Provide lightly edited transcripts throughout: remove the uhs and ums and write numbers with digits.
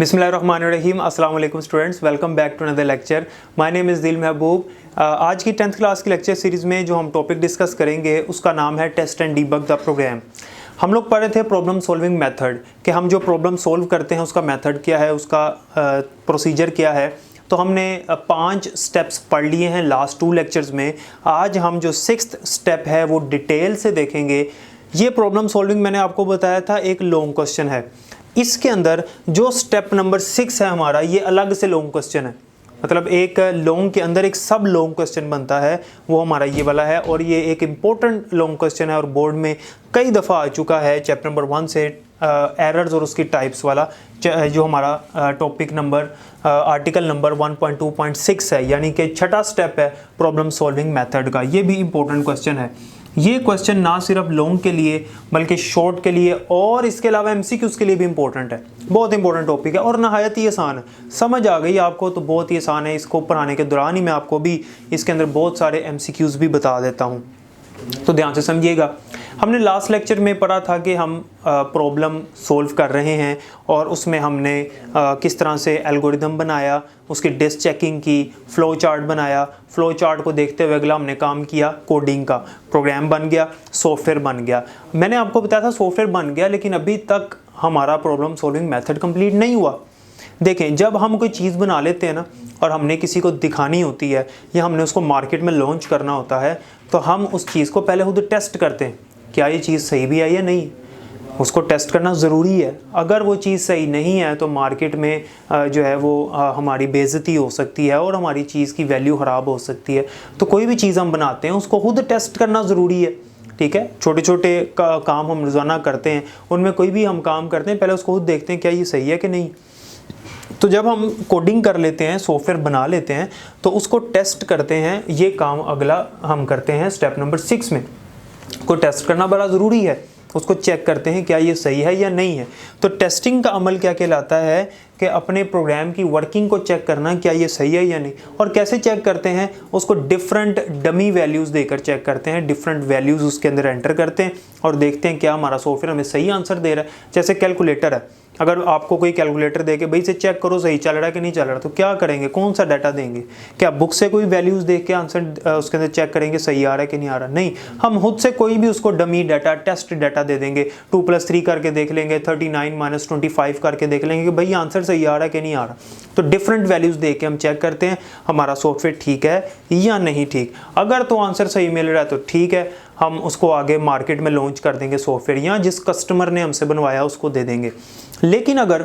बिस्मिल्लाहिर्रहमानिर्रहीम। अस्सलाम वालेकुम students, welcome back to another lecture. My name is Adeel Mehboob. आज की 10th क्लास की लेक्चर सीरीज़ में जो हम टॉपिक डिस्कस करेंगे उसका नाम है test and debug the program. हम लोग पढ़े थे प्रॉब्लम सॉल्विंग मेथड कि हम जो प्रॉब्लम सॉल्व करते हैं उसका मेथड क्या है, उसका प्रोसीजर क्या है। तो हमने 5 स्टेप्स पढ़ लिए हैं लास्ट 2 लेक्चर्स में। आज हम जो 6th स्टेप है वो डिटेल से देखेंगे। ये प्रॉब्लम सॉल्विंग मैंने आपको बताया था एक लॉन्ग क्वेश्चन है। इसके अंदर जो स्टेप नंबर 6 है हमारा, ये अलग से लॉन्ग क्वेश्चन है। मतलब एक लॉन्ग के अंदर एक सब लॉन्ग क्वेश्चन बनता है, वो हमारा ये वाला है। और ये एक इम्पोर्टेंट लॉन्ग क्वेश्चन है और बोर्ड में कई दफ़ा आ चुका है चैप्टर नंबर 1 से। एरर्स और उसकी टाइप्स वाला जो हमारा टॉपिक नंबर आर्टिकल नंबर 1.2.6 है, यानी कि 6वां स्टेप है प्रॉब्लम सॉल्विंग मेथड का। ये भी इम्पोर्टेंट क्वेश्चन है। ये क्वेश्चन ना सिर्फ लॉन्ग के लिए बल्कि शॉर्ट के लिए और इसके अलावा एमसीक्यूज़ के लिए भी इम्पोर्टेंट है। बहुत इंपॉर्टेंट टॉपिक है और नहायत ही आसान है। समझ आ गई आपको तो बहुत ही आसान है। इसको पढ़ाने के दौरान ही मैं आपको भी इसके अंदर बहुत सारे एमसीक्यूज़ भी बता देता हूँ, तो ध्यान से समझिएगा। हमने लास्ट लेक्चर में पढ़ा था कि हम प्रॉब्लम सॉल्व कर रहे हैं और उसमें हमने किस तरह से एल्गोरिदम बनाया, उसकी डिस्क चेकिंग की, फ्लो चार्ट बनाया। फ्लो चार्ट को देखते हुए अगला हमने काम किया कोडिंग का। प्रोग्राम बन गया, सॉफ्टवेयर बन गया। मैंने आपको बताया था सॉफ्टवेयर बन गया, लेकिन अभी तक हमारा प्रॉब्लम सॉल्विंग मेथड कंप्लीट नहीं हुआ। देखें, जब हम कोई चीज़ बना लेते हैं ना और हमने किसी को दिखानी होती है या हमने उसको मार्केट में लॉन्च करना होता है, तो हम उस चीज़ को पहले खुद टेस्ट करते हैं, क्या ये चीज़ सही भी है या नहीं। उसको टेस्ट करना ज़रूरी है। अगर वो चीज़ सही नहीं है तो मार्केट में जो है वो हमारी बेइज्जती हो सकती है और हमारी चीज़ की वैल्यू ख़राब हो सकती है। तो कोई भी चीज़ हम बनाते हैं उसको खुद टेस्ट करना ज़रूरी है। ठीक है, छोटे छोटे काम हम रोज़ाना करते हैं, उनमें कोई भी हम काम करते हैं पहले उसको खुद देखते हैं क्या ये सही है कि नहीं। तो जब हम कोडिंग कर लेते हैं, सॉफ्टवेयर बना लेते हैं, तो उसको टेस्ट करते हैं। ये काम अगला हम करते हैं स्टेप नंबर 6 में। को टेस्ट करना बड़ा ज़रूरी है। उसको चेक करते हैं क्या ये सही है या नहीं है। तो टेस्टिंग का अमल क्या कहलाता है कि अपने प्रोग्राम की वर्किंग को चेक करना, क्या ये सही है या नहीं। और कैसे चेक करते हैं, उसको डिफरेंट डमी वैल्यूज़ देकर चेक करते हैं। डिफरेंट वैल्यूज़ उसके अंदर एंटर करते हैं और देखते हैं क्या हमारा सॉफ्टवेयर हमें सही आंसर दे रहा है। जैसे कैलकुलेटर है, अगर आपको कोई कैलकुलेटर दे के भाई से चेक करो सही चल रहा है कि नहीं चल रहा, तो क्या करेंगे, कौन सा डाटा देंगे। क्या बुक से कोई वैल्यूज़ देख के आंसर उसके अंदर चेक करेंगे सही आ रहा है कि नहीं आ रहा। नहीं, हम खुद से कोई भी उसको डमी डाटा, टेस्ट डाटा दे देंगे। 2+3 करके देख लेंगे, 39 - 25 करके देख लेंगे कि भाई आंसर सही आ रहा है कि नहीं आ रहा। तो डिफरेंट वैल्यूज़ देख के हम चेक करते हैं हमारा सॉफ्टवेयर ठीक है या नहीं ठीक। अगर तो आंसर सही मिल रहा है तो ठीक है, हम उसको आगे मार्केट में लॉन्च कर देंगे सॉफ्टवेयर, या जिस कस्टमर ने हमसे बनवाया उसको दे देंगे। लेकिन अगर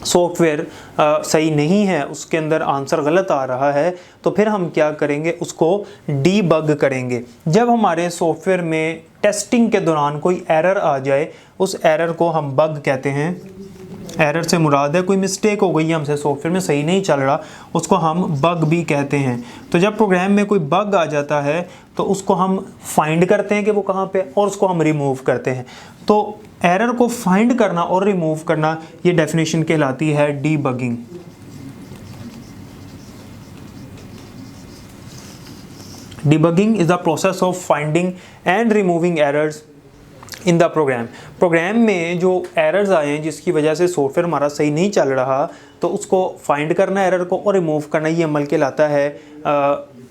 सॉफ्टवेयर सही नहीं है, उसके अंदर आंसर गलत आ रहा है, तो फिर हम क्या करेंगे, उसको डीबग करेंगे। जब हमारे सॉफ्टवेयर में टेस्टिंग के दौरान कोई एरर आ जाए, उस एरर को हम बग कहते हैं। एरर से मुराद है कोई मिस्टेक हो गई हमसे, सॉफ्टवेयर में सही नहीं चल रहा, उसको हम बग भी कहते हैं। तो जब प्रोग्राम में कोई बग आ जाता है तो उसको हम फाइंड करते हैं कि वो कहाँ पे, और उसको हम रिमूव करते हैं। तो एरर को फाइंड करना और रिमूव करना, ये डेफिनेशन कहलाती है debugging. Debugging is the process of finding and removing errors in the program में जो एरर्स आए हैं जिसकी वजह से सॉफ्टवेयर हमारा सही नहीं चल रहा, तो उसको फाइंड करना एरर को और रिमूव करना, ये अमल कहलाता है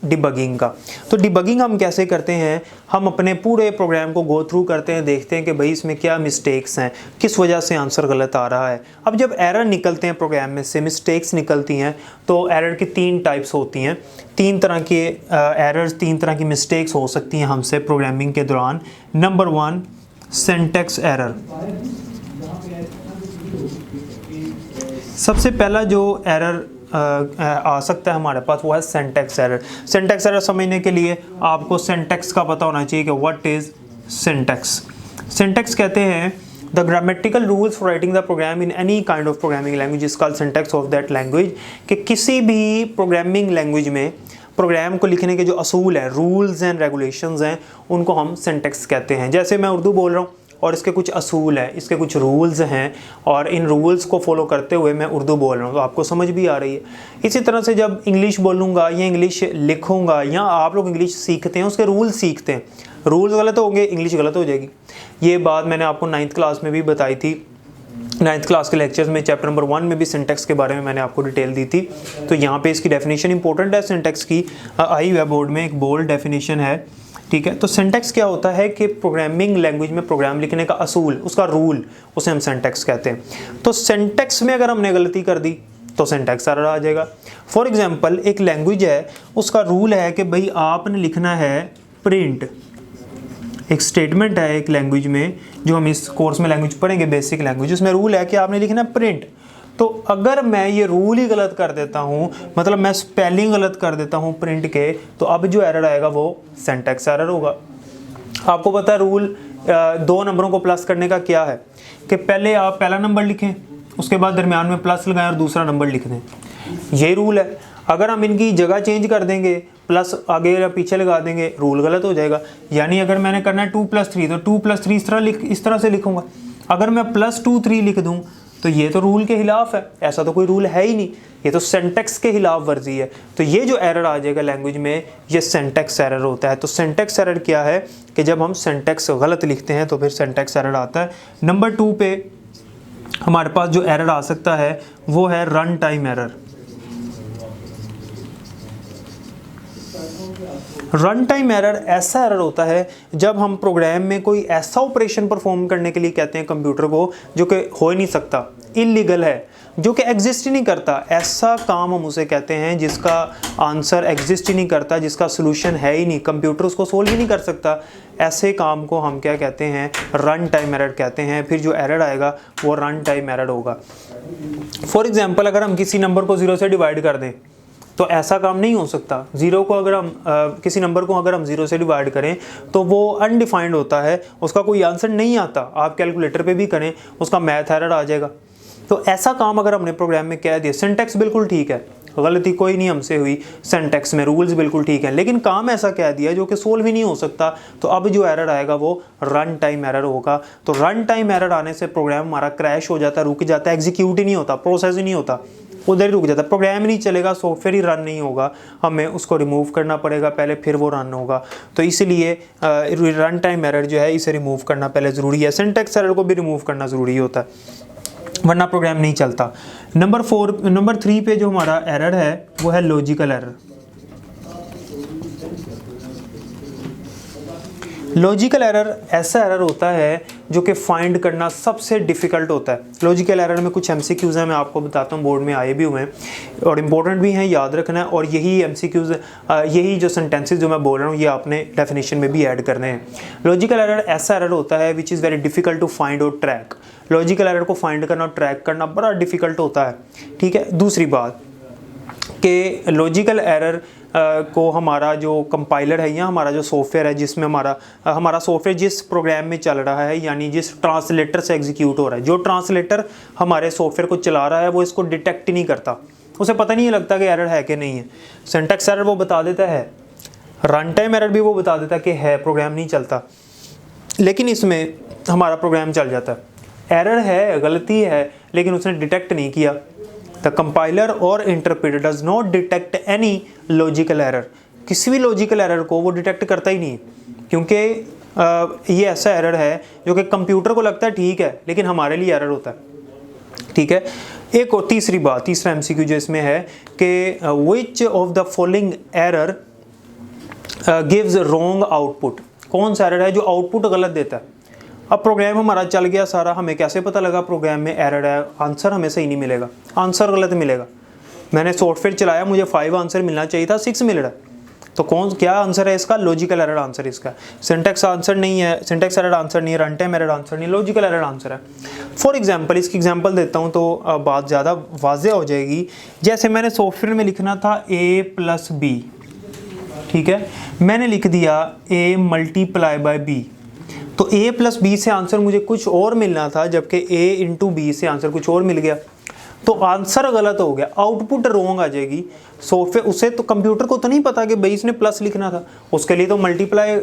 डिबगिंग का। तो डिबगिंग हम कैसे करते हैं, हम अपने पूरे प्रोग्राम को गो थ्रू करते हैं, देखते हैं कि भाई इसमें क्या मिस्टेक्स हैं, किस वजह से आंसर गलत आ रहा है। अब जब एरर निकलते हैं प्रोग्राम में से, मिस्टेक्स निकलती हैं, तो एरर की 3 टाइप्स होती हैं। 3 तरह के एरर्स, 3 तरह की मिस्टेक्स हो सकती हैं हमसे प्रोग्रामिंग के दौरान। Number 1, syntax error. सबसे पहला जो एरर आ सकता है हमारे पास वो है सिंटैक्स एरर। सिंटैक्स एरर समझने के लिए आपको सिंटैक्स का पता होना चाहिए कि व्हाट इज सिंटैक्स। सिंटैक्स कहते हैं the grammatical rules for writing the program in any kind of programming language is called syntax of that language. कि किसी भी प्रोग्रामिंग लैंग्वेज में प्रोग्राम को लिखने के जो असूल हैं, रूल्स एंड रेगुलेशंस हैं, उनको हम सिंटैक्स कहते हैं। जैसे मैं उर्दू बोल रहा हूँ और इसके कुछ असूल हैं, इसके कुछ रूल्स हैं, और इन रूल्स को फॉलो करते हुए मैं उर्दू बोल रहा हूँ, तो आपको समझ भी आ रही है। इसी तरह से जब इंग्लिश बोलूँगा या इंग्लिश लिखूँगा, या आप लोग इंग्लिश सीखते हैं, उसके रूल्स सीखते हैं, रूल्स गलत होंगे, इंग्लिश गलत हो जाएगी। ये बात मैंने आपको 9th क्लास में भी बताई थी 9th क्लास के लेक्चर्स में चैप्टर नंबर 1 में भी सिंटैक्स के बारे में मैंने आपको डिटेल दी थी। तो यहाँ पे इसकी डेफिनेशन इंपॉर्टेंट है सिंटैक्स की, आई हुआ बोर्ड में, एक बोल्ड डेफिनेशन है, ठीक है। तो सिंटैक्स क्या होता है कि प्रोग्रामिंग लैंग्वेज में प्रोग्राम लिखने का असूल, उसका रूल, उसे हम सिंटैक्स कहते हैं। तो सिंटैक्स में अगर हमने गलती कर दी तो सिंटैक्स एरर आ जाएगा। फॉर एग्जांपल एक लैंग्वेज है, उसका रूल है कि भाई आपने लिखना है प्रिंट, एक स्टेटमेंट है एक लैंग्वेज में, जो हम इस कोर्स में लैंग्वेज पढ़ेंगे बेसिक लैंग्वेज, उसमें रूल है कि आपने लिखना है प्रिंट। तो अगर मैं ये रूल ही गलत कर देता हूँ, मतलब मैं स्पेलिंग गलत कर देता हूँ प्रिंट के, तो अब जो एरर आएगा वो सिंटैक्स एरर होगा। आपको पता है रूल 2 नंबरों को प्लस करने का क्या है कि पहले आप पहला नंबर लिखें, उसके बाद दरमियान में प्लस लगाएं और दूसरा नंबर लिख दें, ये रूल है। अगर हम इनकी जगह चेंज कर देंगे, प्लस आगे या पीछे लगा देंगे, रूल गलत हो जाएगा। यानी अगर मैंने करना है 2 + 3 तो 2 + 3 इस तरह से लिखूंगा। अगर मैं +2 3 लिख दूं तो ये तो रूल के खिलाफ है, ऐसा तो कोई रूल है ही नहीं, ये तो सिंटैक्स के खिलाफ वर्जी है। तो ये जो एरर आ जाएगा लैंग्वेज में, ये सिंटैक्स एरर होता है। तो सिंटैक्स एरर क्या है कि जब हम सिंटैक्स गलत लिखते हैं तो फिर सिंटैक्स एरर आता है। नंबर 2 पे हमारे पास जो एरर आ सकता है वो है run time error. Run time error ऐसा एरर होता है जब हम प्रोग्राम में कोई ऐसा ऑपरेशन परफॉर्म करने के लिए कहते हैं कंप्यूटर को जो कि हो ही नहीं सकता, इलीगल है, जो कि एग्जिस्ट ही नहीं करता। ऐसा काम हम उसे कहते हैं जिसका आंसर एग्जिस्ट ही नहीं करता, जिसका सोल्यूशन है ही नहीं, कंप्यूटर उसको सोल्व ही नहीं कर सकता। ऐसे काम को हम क्या कहते हैं, रन टाइम एरर कहते हैं। फिर जो एरर आएगा वो रन टाइम एरर होगा। फॉर एग्जाम्पल अगर हम किसी नंबर को 0 से डिवाइड कर दें तो ऐसा काम नहीं हो सकता। ज़ीरो को अगर हम किसी नंबर को अगर हम 0 से डिवाइड करें तो वो अनडिफाइंड होता है, उसका कोई आंसर नहीं आता। आप कैलकुलेटर पे भी करें उसका मैथ एरर आ जाएगा। तो ऐसा काम अगर हमने प्रोग्राम में कह दिया, सिंटैक्स बिल्कुल ठीक है, गलती कोई नहीं हमसे हुई, सिंटैक्स में रूल्स बिल्कुल ठीक है, लेकिन काम ऐसा कह दिया जो कि सोल्व ही नहीं हो सकता। तो अब जो एरर आएगा वो रन टाइम एरर होगा। तो रन टाइम एरर आने से प्रोग्राम हमारा क्रैश हो जाता है, रुक जाता है, एग्जीक्यूट ही नहीं होता, प्रोसेस ही नहीं होता, उधर ही रुक जाता है, प्रोग्राम ही नहीं चलेगा, सॉफ्टवेयर ही रन नहीं होगा, हमें उसको रिमूव करना पड़ेगा पहले, फिर वो रन होगा। तो इसलिए रन टाइम एरर जो है इसे रिमूव करना पहले ज़रूरी है। सिंटैक्स एरर को भी रिमूव करना ज़रूरी होता है, वरना प्रोग्राम नहीं चलता। नंबर 3 पे जो हमारा एरर है वो है लॉजिकल एरर। लॉजिकल एरर ऐसा एरर होता है जो कि फाइंड करना सबसे डिफ़िकल्ट होता है। लॉजिकल एरर में कुछ MCQs हैं, मैं आपको बताता हूँ, बोर्ड में आए भी हुए हैं और इम्पोर्टेंट भी हैं, याद रखना है। और यही MCQs, यही जो सेंटेंसेस जो मैं बोल रहा हूँ ये आपने डेफिनेशन में भी ऐड करने हैं। लॉजिकल एरर ऐसा एरर होता है which is very difficult to find और ट्रैक। लॉजिकल एरर को फाइंड करना और ट्रैक करना बड़ा डिफ़िकल्ट होता है, ठीक है। दूसरी बात कि लॉजिकल एरर को हमारा जो कंपाइलर है या हमारा जो सॉफ्टवेयर है जिसमें हमारा सॉफ्टवेयर जिस प्रोग्राम में चल रहा है, यानी जिस ट्रांसलेटर से एग्जीक्यूट हो रहा है, जो ट्रांसलेटर हमारे सॉफ्टवेयर को चला रहा है वो इसको डिटेक्ट ही नहीं करता, उसे पता नहीं लगता कि एरर है कि नहीं है। सिंटैक्स एरर वो बता देता है, रन टाइम एरर भी वो बता देता है कि है, प्रोग्राम नहीं चलता, लेकिन इसमें हमारा प्रोग्राम चल जाता है। एरर है, गलती है, लेकिन उसने डिटेक्ट नहीं किया। The compiler or interpreter does not detect any logical error। किसी भी लॉजिकल एरर को वो डिटेक्ट करता ही नहीं, क्योंकि ये ऐसा एरर है जो कि कंप्यूटर को लगता है ठीक है, लेकिन हमारे लिए एरर होता है, ठीक है। एक और तीसरा MCQ जो इसमें है कि which of the following error gives wrong output। कौन सा एरर है जो आउटपुट गलत देता है। अब प्रोग्राम हमारा चल गया सारा, हमें कैसे पता लगा प्रोग्राम में एरर है, आंसर हमें सही नहीं मिलेगा, आंसर गलत मिलेगा। मैंने सॉफ्टवेयर चलाया, मुझे 5 आंसर मिलना चाहिए था, 6 मिल रहा है, तो क्या आंसर है इसका, लॉजिकल एरर आंसर इसका। सिंटैक्स आंसर नहीं है, सिंटैक्स एरर आंसर नहीं है, रन टाइम एरर आंसर नहीं, लॉजिकल एरर आंसर है। फॉर एग्जांपल, इसकी एग्जांपल देता हूँ तो बात ज़्यादा वाज़ेह हो जाएगी। जैसे मैंने सॉफ्टवेयर में लिखना था A + B, ठीक है, मैंने लिख दिया A × B, तो A + B से आंसर मुझे कुछ और मिलना था, जबकि A × B से आंसर कुछ और मिल गया, तो आंसर गलत हो गया, आउटपुट रॉन्ग आ जाएगी। सॉफ्टवेयर उसे तो, कंप्यूटर को तो नहीं पता कि भाई इसने प्लस लिखना था, उसके लिए तो मल्टीप्लाई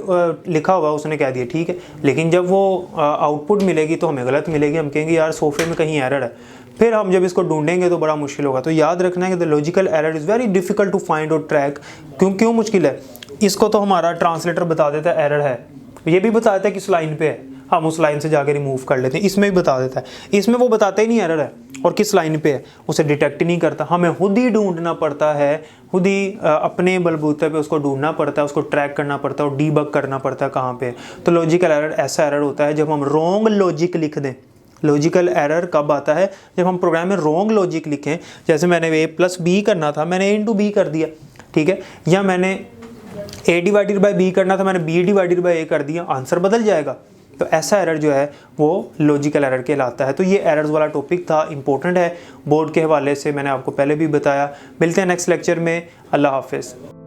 लिखा हुआ उसने कह दिया, ठीक है, लेकिन जब वो आउटपुट मिलेगी तो हमें गलत मिलेगी, हम कहेंगे यार सॉफ्टवेयर में कहीं एरर है, फिर हम जब इसको ढूंढेंगे तो बड़ा मुश्किल होगा। तो याद रखना है कि the logical error is very difficult to find और ट्रैक। क्यों मुश्किल है, इसको तो हमारा ट्रांसलेटर बता देता है एरर है, ये भी बता देता है किस लाइन पे है, हम उस लाइन से जाके रिमूव कर लेते हैं। इसमें भी बता देता है, इसमें वो बताता ही नहीं एरर है और किस लाइन पे है, उसे डिटेक्ट ही नहीं करता। हमें खुद ही ढूंढना पड़ता है, खुद ही अपने बलबूते पे उसको ढूंढना पड़ता है, उसको ट्रैक करना पड़ता है और डीबग करना पड़ता है कहाँ पे। तो लॉजिकल एरर ऐसा एरर होता है जब हम रॉन्ग लॉजिक लिख दें। लॉजिकल एरर कब आता है? जब हम प्रोग्राम में रॉन्ग लॉजिक लिखें। जैसे मैंने a+b करना था, मैंने a/b कर दिया, ठीक है, या मैंने a/b करना था, मैंने b/a कर दिया, आंसर बदल जाएगा। तो ऐसा एरर जो है वो लॉजिकल एरर कहलाता है। तो ये एरर्स वाला टॉपिक था, इंपॉर्टेंट है बोर्ड के हवाले से, मैंने आपको पहले भी बताया। मिलते हैं नेक्स्ट लेक्चर में। अल्लाह हाफिज़।